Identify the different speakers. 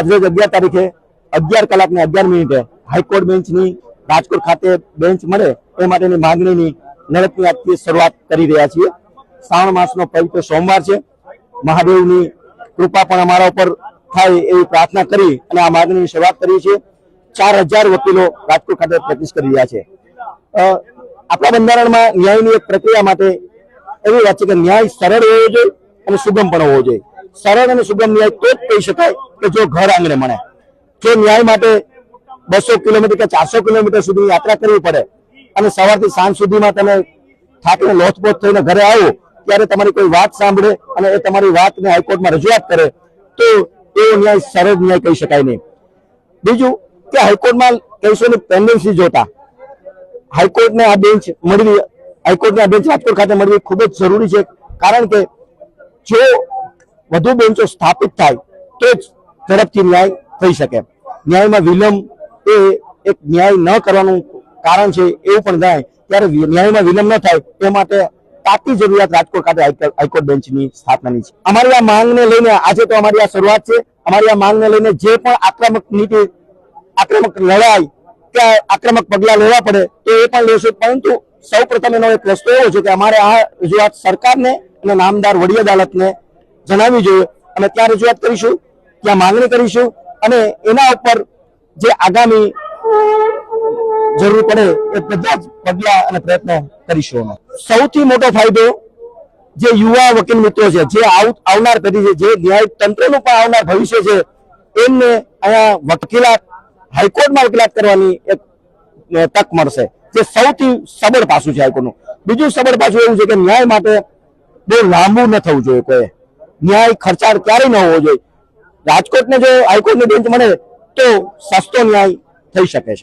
Speaker 1: આજે 11 તારીખે 11 કલાક ને 11 મિનિટે હાઈકોર્ટ બેન્ચની રાજકોટ ખાતે બેન્ચ મળે એ માટેની માંગણીની લડતની આજથી શરૂઆત કરી રહ્યા છીએ। શ્રાવણ માસનો પવિત્ર સોમવાર છે। મહાદેવની કૃપા પણ અમારા ઉપર થાય એવી પ્રાર્થના કરી અને આ માંગણીની શરૂઆત કરી છે। 4000 વકીલો રાજકોટ ખાતે પ્રેક્ટિસ કરી રહ્યા છે। આપણા બંધારણમાં ન્યાયની એક પ્રક્રિયા માટે એવી વાત છે કે ન્યાય સરળ હોવો જોઈએ અને સુગમ પણ હોવો જોઈએ। સરળ અને સુગમ ન્યાય તો જ કહી શકાય કે જો ઘર આંગણે મળે। જો ન્યાય માટે 200 કિલોમીટર કે 400 કિલોમીટર સુધી યાત્રા કરવી પડે અને સવારથી સાંજ સુધીમાં તમે થાકીને લોથપોથ થઈને ઘરે આવો ત્યારે તમારી કોઈ વાત સાંભળે અને એ તમારી વાતને હાઈકોર્ટમાં રજૂઆત કરે તો એવો ન્યાય સરળ ન્યાય કહી શકાય નહીં। બીજું કે હાઈકોર્ટમાં કેસોની પેન્ડન્સી જોતા હાઈકોર્ટને આ બેન્ચ મળવી હાઈકોર્ટની આ બેન્ચ રાજકોટ ખાતે મળવી ખૂબ જ જરૂરી છે। કારણ કે જો વધુ બેન્ચો સ્થાપિત થાય તો જ ઝડપથી ન્યાય થઈ શકે। ન્યાયમાં વિલંબ એ એક ન્યાય ન કરવાનું કારણ છે એવું પણ જાય ત્યારે ન્યાયમાં વિલંબ ન થાય એ માટે તાતી જરૂરિયાત રાજકોટ ખાતે હાઈકોર્ટ બેન્ચની સ્થાપનાની છે। અમારી આ માંગને લઈને આજે તો અમારી આ શરૂઆત છે। અમારી આ માંગને લઈને જે પણ આક્રમક નીતિ આક્રમક લડાઈ કે આક્રમક પગલા લેવા પડે તો એ પણ લેશું। પરંતુ સૌ પ્રથમ એનો એક રસ્તો એવો છે કે અમારે આ રજૂઆત સરકારને અને નામદાર વડી અદાલતને જણાવવી જોઈએ અને ત્યાં રજૂઆત કરીશું, ત્યાં માંગણી કરીશું અને એના ઉપર જે આગામી જરૂર પડે એ બધા જ પગલા અને પ્રયત્નો કરીશું। અમે સૌથી મોટો ફાયદો જે યુવા વકીલ મિત્રો છે, જે આવનાર પેઢી છે, જે ન્યાય તંત્રનું પણ આવનાર ભવિષ્ય છે, એમને અહીંયા વકીલાત હાઈકોર્ટમાં વકીલાત કરવાની એક તક મળશે, જે સૌથી સબળ પાસું છે હાઈકોર્ટનું। બીજું સબળ પાસું એવું છે કે ન્યાય માટે બહુ લાંબુ ન થવું જોઈએ। કોઈ ન્યાય ખર્ચાળ ક્યારેય ન હોવો જોઈએ। રાજકોટને જો હાઈકોર્ટની બેન્ચ મળે તો સસ્તો ન્યાય થઈ શકે છે।